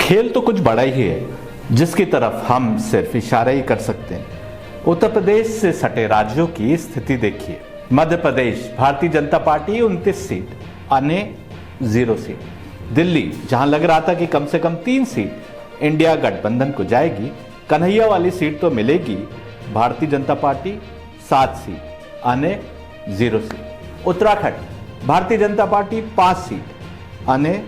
खेल तो कुछ बड़ा ही है जिसकी तरफ हम सिर्फ इशारा ही कर सकते हैं। उत्तर प्रदेश से सटे राज्यों की स्थिति देखिए। मध्य प्रदेश भारतीय जनता पार्टी 29 सीट, अन्य 0 सीट। दिल्ली जहां लग रहा था कि कम से कम 3 सीट इंडिया गठबंधन को जाएगी, कन्हैया वाली सीट तो मिलेगी। भारतीय जनता पार्टी 7 सीट, अन्य 0 seat. Uttarakhand Bharatiya Janata party 5 seat, अन्य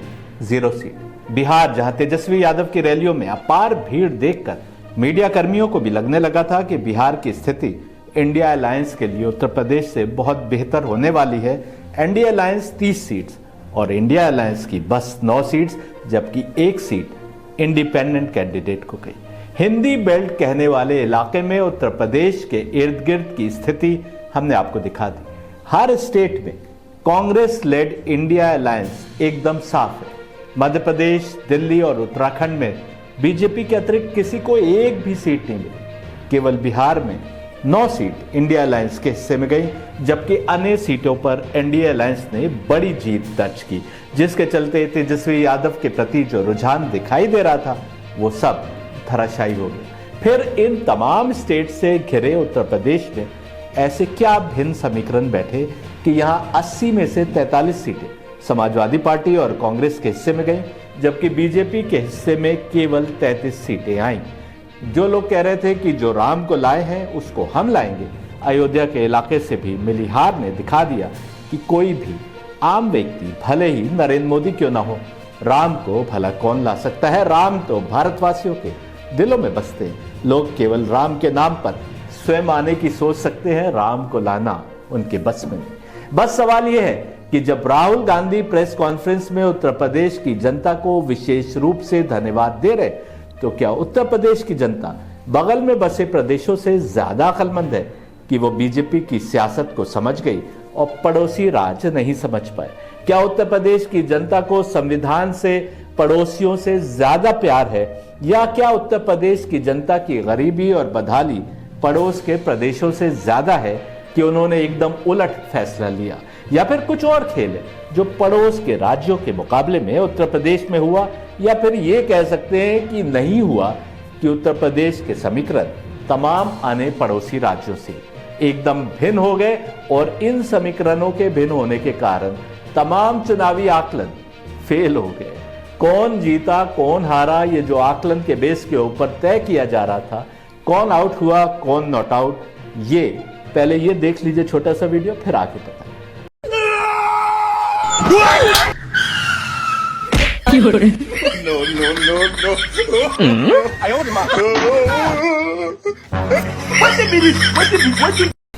0 सीट। बिहार जहां तेजस्वी यादव की रैलियों में अपार भीड़ देखकर मीडिया कर्मियों को भी लगने लगा था कि बिहार की स्थिति इंडिया अलायंस के लिए उत्तर प्रदेश से बहुत बेहतर होने वाली है। एनडीए अलायंस 30 सीट्स और इंडिया अलायंस की बस 9 सीट्स, जबकि 1 सीट इंडिपेंडेंट कैंडिडेट को गई। हिंदी बेल्ट कहने वाले इलाके में उत्तर प्रदेश के इर्द गिर्द की स्थिति हमने आपको दिखा दी। हर स्टेट में कांग्रेस लेड इंडिया अलायंस एकदम साफ है। मध्य प्रदेश, दिल्ली और उत्तराखंड में बीजेपी के अतिरिक्त किसी को एक भी सीट नहीं मिली। केवल बिहार में 9 सीट इंडिया अलायंस के हिस्से में गई, जबकि अन्य सीटों पर एनडीए अलायंस ने बड़ी जीत दर्ज की, जिसके चलते तेजस्वी यादव के प्रति जो रुझान दिखाई दे रहा था वो सब धराशायी हो गया। फिर इन तमाम स्टेट से घिरे उत्तर प्रदेश में ऐसे क्या भिन्न समीकरण बैठे कि यहाँ 80 में से 43 सीटें समाजवादी पार्टी और कांग्रेस के हिस्से में गई, जबकि बीजेपी के हिस्से में केवल 33 सीटें आईं। जो लोग कह रहे थे कि जो राम को लाए हैं उसको हम लाएंगे, अयोध्या के इलाके से भी मिली हार ने दिखा दिया कि कोई भी आम व्यक्ति, भले ही नरेंद्र मोदी क्यों ना हो, राम को भला कौन ला सकता है। राम तो भारतवासियों के दिलों में बसते हैं। लोग केवल राम के नाम पर स्वयं आने की सोच सकते हैं, राम को लाना उनके बस में नहीं। बस सवाल यह है कि जब राहुल गांधी प्रेस कॉन्फ्रेंस में उत्तर प्रदेश की जनता को विशेष रूप से धन्यवाद दे रहे, तो क्या उत्तर प्रदेश की जनता बगल में बसे प्रदेशों से ज्यादा अक्लमंद है कि वो बीजेपी की सियासत को समझ गई और पड़ोसी राज नहीं समझ पाए? क्या उत्तर प्रदेश की जनता को संविधान से, पड़ोसियों से ज्यादा प्यार है, या क्या उत्तर प्रदेश की जनता की गरीबी और बदहाली पड़ोस के प्रदेशों से ज्यादा है कि उन्होंने एकदम उलट फैसला लिया? या फिर कुछ और खेल है जो पड़ोस के राज्यों के मुकाबले में उत्तर प्रदेश में हुआ? या फिर ये कह सकते हैं कि नहीं हुआ कि उत्तर प्रदेश के समीकरण तमाम अन्य पड़ोसी राज्यों से एकदम भिन्न हो गए और इन समीकरणों के भिन्न होने के कारण तमाम चुनावी आकलन फेल हो गए। कौन जीता कौन हारा, ये जो आकलन के बेस के ऊपर तय किया जा रहा था, कौन आउट हुआ कौन नॉट आउट, ये पहले ये देख लीजिए छोटा सा वीडियो, फिर आगे पता।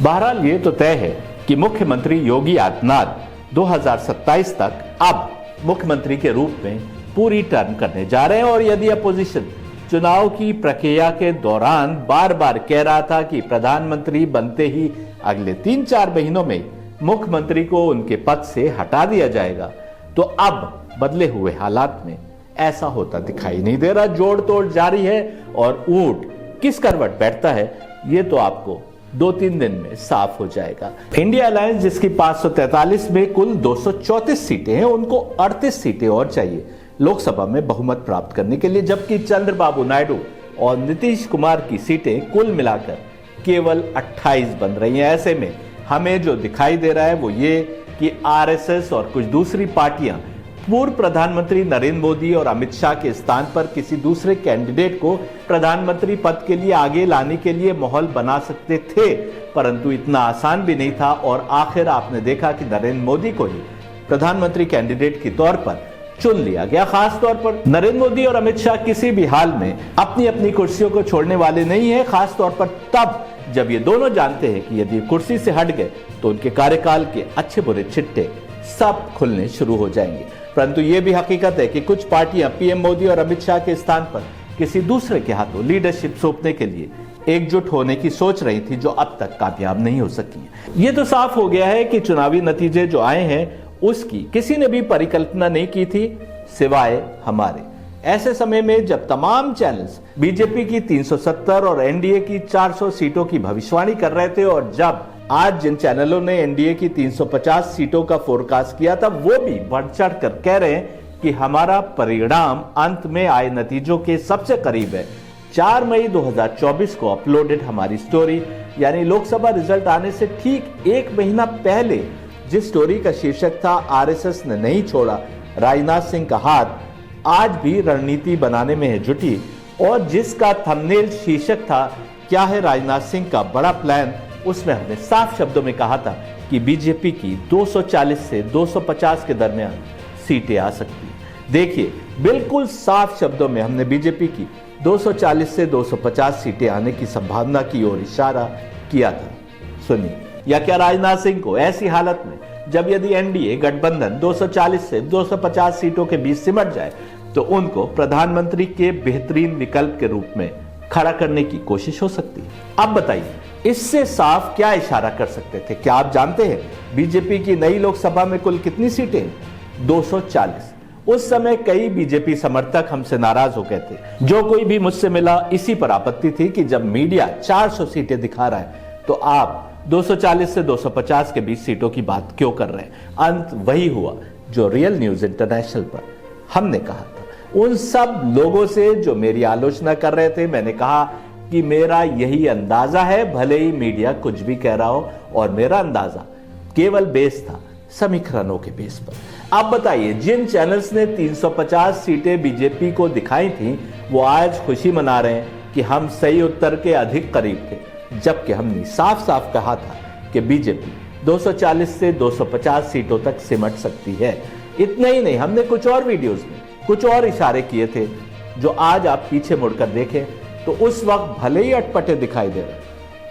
बहरहाल ये तो तय है कि मुख्यमंत्री योगी आदित्यनाथ 2027 तक अब मुख्यमंत्री के रूप में पूरी टर्म करने जा रहे हैं। और यदि अपोजिशन चुनाव की प्रक्रिया के दौरान बार बार कह रहा था कि प्रधानमंत्री बनते ही अगले 3-4 महीनों में मुख्यमंत्री को उनके पद से हटा दिया जाएगा, तो अब बदले हुए हालात में ऐसा होता दिखाई नहीं दे रहा। जोड़ तोड़ जारी है और ऊंट किस करवट बैठता है ये तो आपको 2-3 दिन में साफ हो जाएगा। इंडिया अलायंस जिसकी 543 में कुल 234 सीटें हैं, उनको 38 सीटें और चाहिए लोकसभा में बहुमत प्राप्त करने के लिए, जबकि चंद्रबाबू नायडू और नीतीश कुमार की सीटें कुल मिलाकर केवल 28 बन रही हैं। ऐसे में हमें जो दिखाई दे रहा है वो ये कि आरएसएस और कुछ दूसरी पार्टियां पूर्व प्रधानमंत्री नरेंद्र मोदी और अमित शाह के स्थान पर किसी दूसरे कैंडिडेट को प्रधानमंत्री पद के लिए आगे लाने के लिए माहौल बना सकते थे, परंतु इतना आसान भी नहीं था। और आखिर आपने देखा कि नरेंद्र मोदी को ही प्रधानमंत्री कैंडिडेट के तौर पर चुन लिया गया। खास तौर पर नरेंद्र मोदी और अमित शाह किसी भी हाल में अपनी अपनी कुर्सियों को छोड़ने वाले नहीं है, खास तौर पर तब जब ये दोनों जानते हैं कि यदि कुर्सी से हट गए तो उनके कार्यकाल के अच्छे बुरे छिट्टे सब खुलने शुरू हो जाएंगे। परंतु ये भी हकीकत है कि कुछ पार्टियां पीएम मोदी और अमित शाह के स्थान पर किसी दूसरे के हाथों लीडरशिप सौंपने के लिए एकजुट होने की सोच रही थी, जो अब तक कामयाब नहीं हो सकी। ये तो साफ हो गया है कि चुनावी नतीजे जो आए हैं उसकी किसी ने भी परिकल्पना नहीं की थी सिवाय हमारे। ऐसे समय में जब तमाम चैनल्स बीजेपी की 370 और एनडीए की 400 सीटों की भविष्यवाणी कर रहे थे, और जब आज जिन चैनलों ने एनडीए की 350 सीटों का फोरकास्ट किया था वो भी बढ़ चढ़ कर कह रहे हैं कि हमारा परिणाम अंत में आए नतीजों के सबसे करीब है। 4 मई 2024 को अपलोडेड हमारी स्टोरी, यानी लोकसभा रिजल्ट आने से ठीक 1 महीना पहले जिस स्टोरी का शीर्षक था आरएसएस ने नहीं छोड़ा राजनाथ सिंह का हाथ, आज भी रणनीति बनाने में है जुटी, और जिसका थंबनेल शीर्षक था क्या है राजनाथ सिंह का बड़ा प्लान, उसमें हमने साफ शब्दों में कहा था कि बीजेपी की 240 से 250 के दरमियान सीटें आ सकती हैं। देखिए, बिल्कुल साफ शब्दों में हमने बीजेपी की 240 से 250 सीटें आने की संभावना की ओर इशारा किया था। सुनिए, या क्या राजनाथ सिंह को ऐसी हालत में जब यदि एनडीए गठबंधन 240 से 250 सीटों के बीच सिमट जाए तो उनको प्रधानमंत्री के बेहतरीन विकल्प के रूप में खड़ा करने की कोशिश हो सकती है? अब बताइए, इससे साफ क्या इशारा कर सकते थे? क्या आप जानते हैं बीजेपी की नई लोकसभा में कुल कितनी सीटें? 240। उस समय कई बीजेपी समर्थक हमसे नाराज हो गए थे। जो कोई भी मुझसे मिला, इसी पर आपत्ति थी कि जब मीडिया 400 सीटें दिखा रहा है तो आप 240 से 250 के बीच सीटों की बात क्यों कर रहे हैं? अंत वही हुआ जो रियल न्यूज इंटरनेशनल पर हमने कहा था। उन सब लोगों से जो मेरी आलोचना कर रहे थे, मैंने कहा कि मेरा यही अंदाजा है, भले ही मीडिया कुछ भी कह रहा हो, और मेरा अंदाजा केवल बेस था समीकरणों के बेस पर। आप बताइए, जिन चैनल्स ने 350 सीटें बीजेपी को दिखाई थी, वो आज खुशी मना रहे हैं कि हम सही उत्तर के अधिक करीब थे, जबकि हमने साफ साफ कहा था कि बीजेपी 240 से 250 सीटों तक सिमट सकती है। इतना ही नहीं, हमने कुछ और वीडियोस में कुछ और इशारे किए थे जो आज आप पीछे मुड़कर देखें तो उस वक्त भले ही अटपटे दिखाई दे रहे,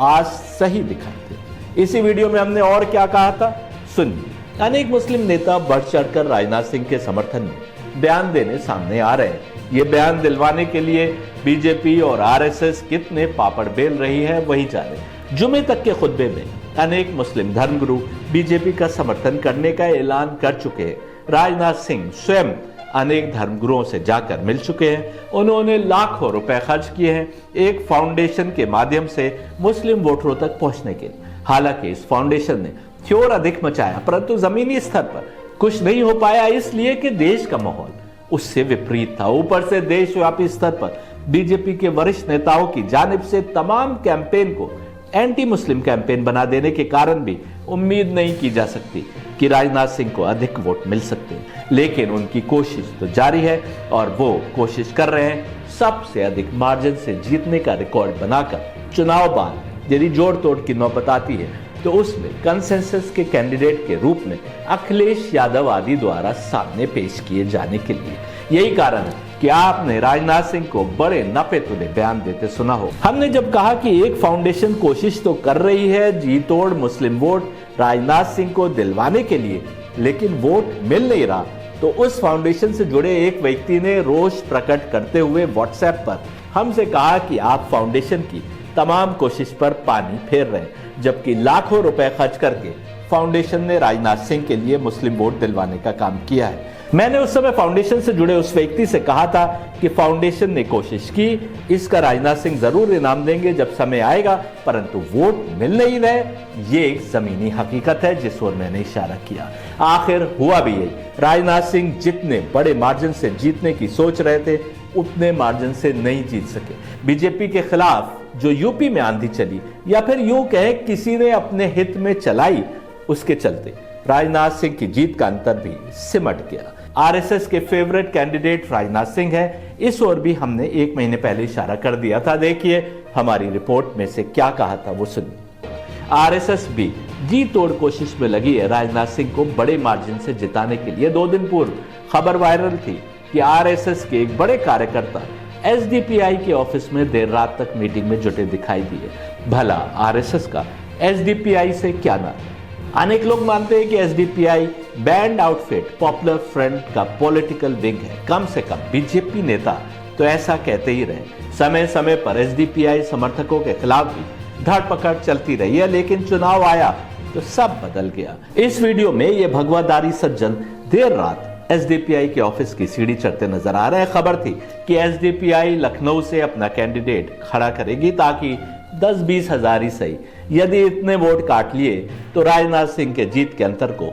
आज सही दिखाई दे। इसी वीडियो में हमने और क्या कहा था, सुनिए। अनेक मुस्लिम नेता बढ़ चढ़कर राजनाथ सिंह के समर्थन में बयान देने सामने आ रहे हैं। ये बयान दिलवाने के लिए बीजेपी और आरएसएस कितने पापड़ बेल रही है वही जाने। जुमे तक के खुतबे में अनेक मुस्लिम धर्मगुरु बीजेपी का समर्थन करने का ऐलान कर चुके हैं। राजनाथ सिंह स्वयं अनेक धर्मगुरुओं से जाकर मिल चुके हैं। उन्होंने लाखों रुपए खर्च किए हैं एक फाउंडेशन के माध्यम से मुस्लिम वोटरों तक पहुंचने के लिए। हालांकि इस फाउंडेशन ने शोर अधिक मचाया, परंतु जमीनी स्तर पर कुछ नहीं हो पाया, इसलिए कि देश का माहौल उससे विपरीत था। ऊपर से देशव्यापी स्तर पर बीजेपी के वरिष्ठ नेताओं की जानिब से तमाम कैंपेन को एंटी मुस्लिम कैंपेन बना देने के कारण भी उम्मीद नहीं की जा सकती कि राजनाथ सिंह को अधिक वोट मिल सकते हैं। लेकिन उनकी कोशिश तो जारी है और वो कोशिश कर रहे हैं सबसे अधिक मार्जिन से जीतने का रिकॉर्ड बनाकर चुनाव बाद यदि जोड़ तोड़ की नौबत आती है तो उसमें कंसेंसस के कैंडिडेट के रूप में अखिलेश यादव आदि द्वारा सामने पेश किए जाने के लिए। यही कारण है कि आपने राजनाथ सिंह को बड़े नफे तुले बयान देते सुना हो। हमने जब कहा कि एक फाउंडेशन कोशिश तो कर रही है जी तोड़ मुस्लिम वोट राजनाथ सिंह को दिलवाने के लिए, लेकिन वोट मिल नहीं रहा, तो उस फाउंडेशन से जुड़े एक व्यक्ति ने रोष प्रकट करते हुए व्हाट्सएप पर हमसे कहा कि आप फाउंडेशन की तमाम कोशिश पर पानी फेर रहे हैं, जबकि लाखों रुपए खर्च करके फाउंडेशन ने राजनाथ सिंह के लिए मुस्लिम वोट दिलवाने का काम किया है। मैंने उस समय फाउंडेशन से जुड़े उस व्यक्ति से कहा था कि फाउंडेशन ने कोशिश की, इसका राजनाथ सिंह जरूर इनाम देंगे जब समय आएगा, परंतु वोट मिल नहीं रहे। ये एक जमीनी हकीकत है जिस ओर मैंने इशारा किया। आखिर हुआ भी यही, राजनाथ सिंह जितने बड़े मार्जिन से जीतने की सोच रहे थे उतने मार्जिन से नहीं जीत सके। बीजेपी के खिलाफ जो यूपी में आंधी चली, या फिर यूं कहे किसी ने अपने हित में चलाई, उसके चलते राजनाथ सिंह की जीत का अंतर भी सिमट गया। आरएसएस के फेवरेट कैंडिडेट राजनाथ सिंह है, इस ओर भी हमने 1 महीने पहले इशारा कर दिया था। देखिए हमारी रिपोर्ट में से क्या कहा था वो सुनिए। आरएसएस भी जी तोड़ कोशिश में लगी है राजनाथ सिंह को बड़े मार्जिन से जिताने के लिए। 2 दिन पूर्व खबर वायरल थी कि आरएसएस के एक बड़े कार्यकर्ता एसडीपीआई के ऑफिस में देर रात तक मीटिंग में जुटे दिखाई दिए। भला आरएसएस का एसडीपीआई से क्या नाता? अनेक लोग मानते हैं कि SDPI band outfit popular front का पॉलिटिकल विंग है। कम से कम बीजेपी नेता तो ऐसा कहते ही रहे। समय समय पर एसडीपीआई समर्थकों के खिलाफ भी धरपकड़ चलती रही है, लेकिन चुनाव आया तो सब बदल गया। इस वीडियो में ये भगवादारी सज्जन देर रात एसडीपीआई के ऑफिस की सीढ़ी चढ़ते नजर आ रहे हैं। खबर थी कि एसडीपीआई लखनऊ से अपना कैंडिडेट खड़ा करेगी ताकि 10-20 हजार ही सही, यदि इतने वोट काट लिए तो राजनाथ सिंह के जीत के अंतर को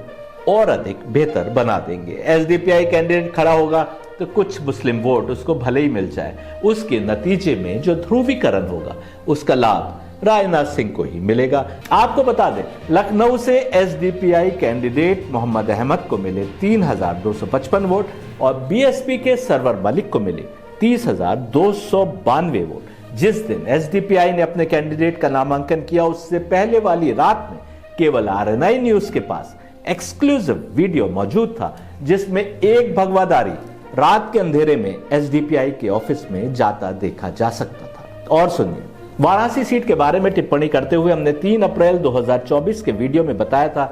और अधिक बेहतर बना देंगे। एसडीपीआई कैंडिडेट खड़ा होगा तो कुछ मुस्लिम वोट उसको भले ही मिल जाए, उसके नतीजे में जो ध्रुवीकरण होगा उसका लाभ राजनाथ सिंह को ही मिलेगा। आपको बता दें, लखनऊ से एसडीपीआई कैंडिडेट मोहम्मद अहमद को मिले 3,255 वोट और बीएसपी के सरवर मलिक को मिले 30,292 वोट। जिस दिन एसडीपीआई ने अपने कैंडिडेट का नामांकन किया उससे पहले वाली रात में केवल आरएनआई न्यूज के पास एक्सक्लूसिव वीडियो मौजूद था, जिसमें एक भगवादारी रात के अंधेरे में एसडीपीआई के ऑफिस में जाता देखा जा सकता था। और सुनिए, वाराणसी सीट के बारे में टिप्पणी करते हुए हमने 3 अप्रैल 2024 के वीडियो में बताया था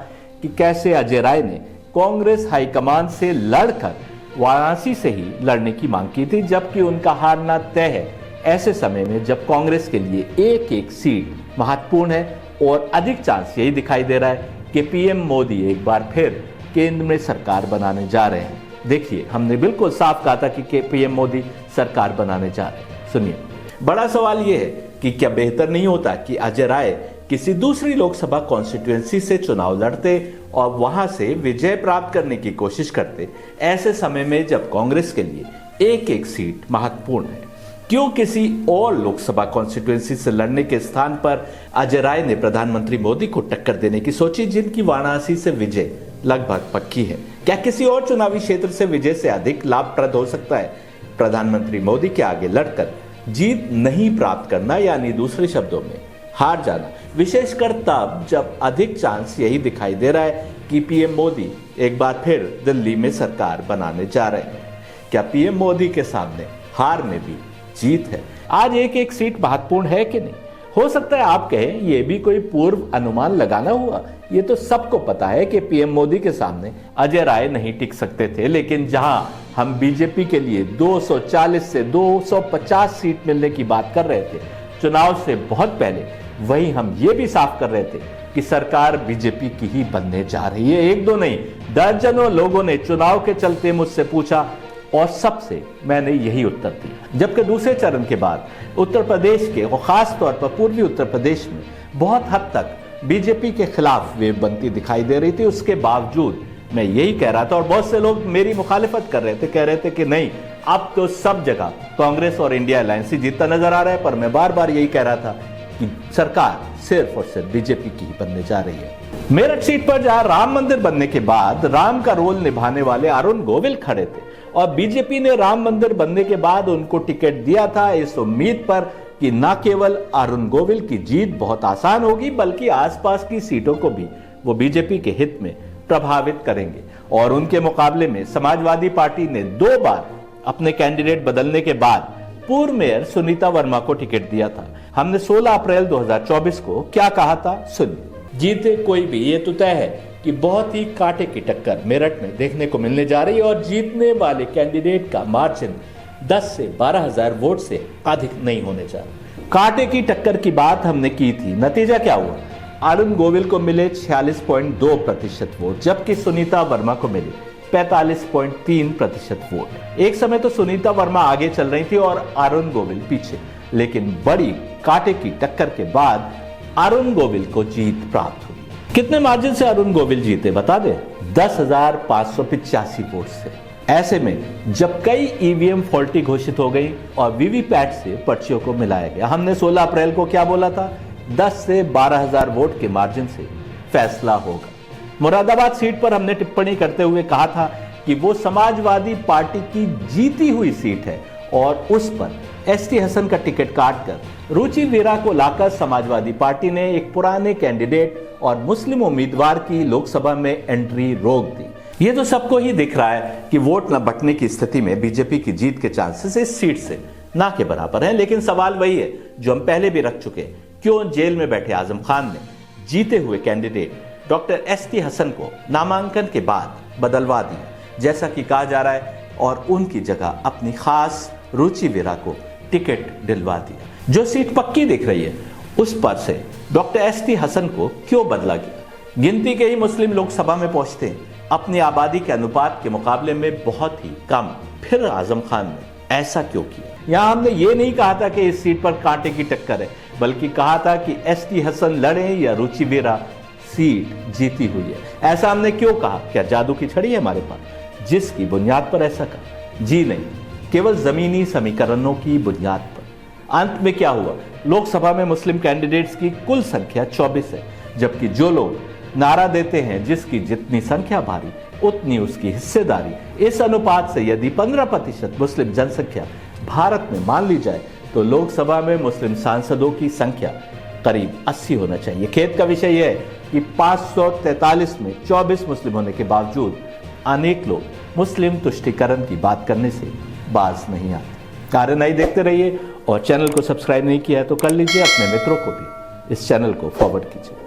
कि कैसे अजय राय ने कांग्रेस हाईकमान से लड़कर वाराणसी से ही लड़ने की मांग की थी, जबकि उनका हारना तय है ऐसे समय में जब कांग्रेस के लिए एक एक सीट महत्वपूर्ण है और अधिक चांस यही दिखाई दे रहा है कि पीएम मोदी एक बार फिर केंद्र में सरकार बनाने जा रहे हैं। देखिए, हमने बिल्कुल साफ कहा था कि पीएम मोदी सरकार बनाने जा रहे हैं। सुनिए, बड़ा सवाल यह है कि क्या बेहतर नहीं होता कि अजय राय किसी दूसरी लोकसभा कॉन्स्टिट्यूएंसी से चुनाव लड़ते और वहां से विजय प्राप्त करने की कोशिश करते, ऐसे समय में जब कांग्रेस के लिए एक एक सीट महत्वपूर्ण है। क्यों किसी और लोकसभा कॉन्स्टिट्यूएंसी से लड़ने के स्थान पर अजय राय ने प्रधानमंत्री मोदी को टक्कर देने की सोची, जिनकी वाराणसी से विजय लगभग पक्की है? क्या किसी और चुनावी क्षेत्र से विजय से अधिक लाभप्रद हो सकता है प्रधानमंत्री मोदी के आगे लड़कर जीत नहीं प्राप्त करना, यानी दूसरे शब्दों में हार जाना, विशेषकर तब जब अधिक चांस यही दिखाई दे रहा है कि पीएम मोदी एक बार फिर दिल्ली में सरकार बनाने जा रहे हैं। क्या पीएम मोदी के सामने हार में भी जीत है? आज एक एक सीट महत्वपूर्ण है कि नहीं? हो सकता है आप कहें ये भी कोई पूर्व अनुमान लगाना हुआ। ये तो सबको पता है कि पीएम मोदी के सामने अजय राय नहीं टिक सकते थे, लेकिन जहां हम बीजेपी के लिए 240 से 250 सीट मिलने की बात कर रहे थे चुनाव से बहुत पहले, वहीं हम ये भी साफ कर रहे थे कि सरकार बीजेपी की ही बनने जा रही है। एक दो नहीं, दर्जनों लोगों ने चुनाव के चलते मुझसे पूछा और सबसे मैंने यही उत्तर दिया। जबकि दूसरे चरण के बाद उत्तर प्रदेश के और खास तौर पर पूर्वी उत्तर प्रदेश में बहुत हद तक बीजेपी के खिलाफ वेव बनती दिखाई दे रही थी, उसके बावजूद मैं यही कह रहा था और बहुत से लोग मेरी मुखालिफत कर रहे थे, कह रहे थे कि नहीं, अब तो सब जगह कांग्रेस और इंडिया अलायंस ही जीतता नजर आ रहा है। पर मैं बार बार यही कह रहा था कि सरकार सिर्फ और सिर्फ बीजेपी की ही बनने जा रही है। मेरठ सीट पर जहां राम मंदिर बनने के बाद राम का रोल निभाने वाले अरुण गोविल खड़े थे और बीजेपी ने राम मंदिर बनने के बाद उनको टिकट दिया था इस उम्मीद पर कि न केवल अरुण गोविल की जीत बहुत आसान होगी, बल्कि आसपास की सीटों को भी वो बीजेपी के हित में प्रभावित करेंगे। और उनके मुकाबले में समाजवादी पार्टी ने 2 बार अपने कैंडिडेट बदलने के बाद पूर्व मेयर सुनीता वर्मा को टिकट दिया था। हमने 16 अप्रैल 2024 को क्या कहा था, सुनिए। जीते कोई भी, ये तो तय है कि बहुत ही कांटे की टक्कर मेरठ में देखने को मिलने जा रही है और जीतने वाले कैंडिडेट का मार्जिन 10 से 12,000 वोट से अधिक नहीं होने जा रहा। कांटे की टक्कर की बात हमने की थी, नतीजा क्या हुआ? अरुण गोविल को मिले 46.2% वोट, जबकि सुनीता वर्मा को मिले 45.3% वोट। एक समय तो सुनीता वर्मा आगे चल रही थी और अरुण गोविल पीछे, लेकिन बड़ी कांटे की टक्कर के बाद अरुण गोविल को जीत प्राप्त हुई। कितने मार्जिन से अरुण गोविल जीते बता दें? 10,585 वोट से। ऐसे में जब कई ईवीएम फॉल्टी घोषित हो गई और वीवीपैट से पर्चियों को मिलाया गया, हमने 16 अप्रैल को क्या बोला था? 10 से 12,000 वोट के मार्जिन से फैसला होगा। मुरादाबाद सीट पर हमने टिप्पणी करते हुए कहा था कि वो समाजवादी पार्टी की जीती हुई सीट है और उस पर एसटी हसन का टिकट काटकर रुचि वीरा को लाकर समाजवादी पार्टी ने एक पुराने कैंडिडेट और मुस्लिम उम्मीदवार की लोकसभा में एंट्री रोक दी। ये तो सबको ही दिख रहा है कि वोट न बंटने की स्थिति में बीजेपी की जीत के चांसेस इस सीट से ना के बराबर हैं। लेकिन सवाल वही है जो हम पहले भी रख चुके हैं, क्यों जेल में बैठे आजम खान ने जीते हुए कैंडिडेट डॉक्टर एसटी हसन को नामांकन के बाद बदलवा दिया, जैसा कि कहा जा रहा है, और उनकी जगह अपनी खास रुचि वीरा को टिकट दिलवा दिया। जो सीट पक्की दिख रही है उस पर से डॉक्टर एसटी हसन को क्यों बदला गया? गिनती के ही मुस्लिम लोकसभा में पहुंचते हैं, अपनी आबादी के अनुपात के मुकाबले में बहुत ही कम। फिर आजम खान ने ऐसा क्यों किया? यहां हमने ये नहीं कहा था कि इस सीट पर कांटे की टक्कर है, बल्कि कहा था कि एसटी हसन लड़े या रुचि वीरा, सीट जीती हुई है। ऐसा हमने क्यों कहा? क्या जादू की छड़ी है हमारे पास जिसकी बुनियाद पर ऐसा कहा? जी नहीं, केवल जमीनी समीकरणों की बुनियाद पर। अंत में क्या हुआ? लोकसभा में मुस्लिम कैंडिडेट्स की कुल संख्या 24 है, जबकि जो लोग नारा देते हैं जिसकी जितनी संख्या भारी उतनी उसकी हिस्सेदारी, इस अनुपात से यदि 15% मुस्लिम जनसंख्या भारत में मान ली जाए तो लोकसभा में मुस्लिम सांसदों की संख्या करीब 80 होना चाहिए। खेद का विषय यह है कि 543 में 24 मुस्लिम होने के बावजूद अनेक लोग मुस्लिम तुष्टीकरण की बात करने से बाज नहीं आते। कार्य नहीं देखते रहिए और चैनल को सब्सक्राइब नहीं किया है तो कर लीजिए, अपने मित्रों को भी इस चैनल को फॉरवर्ड कीजिए।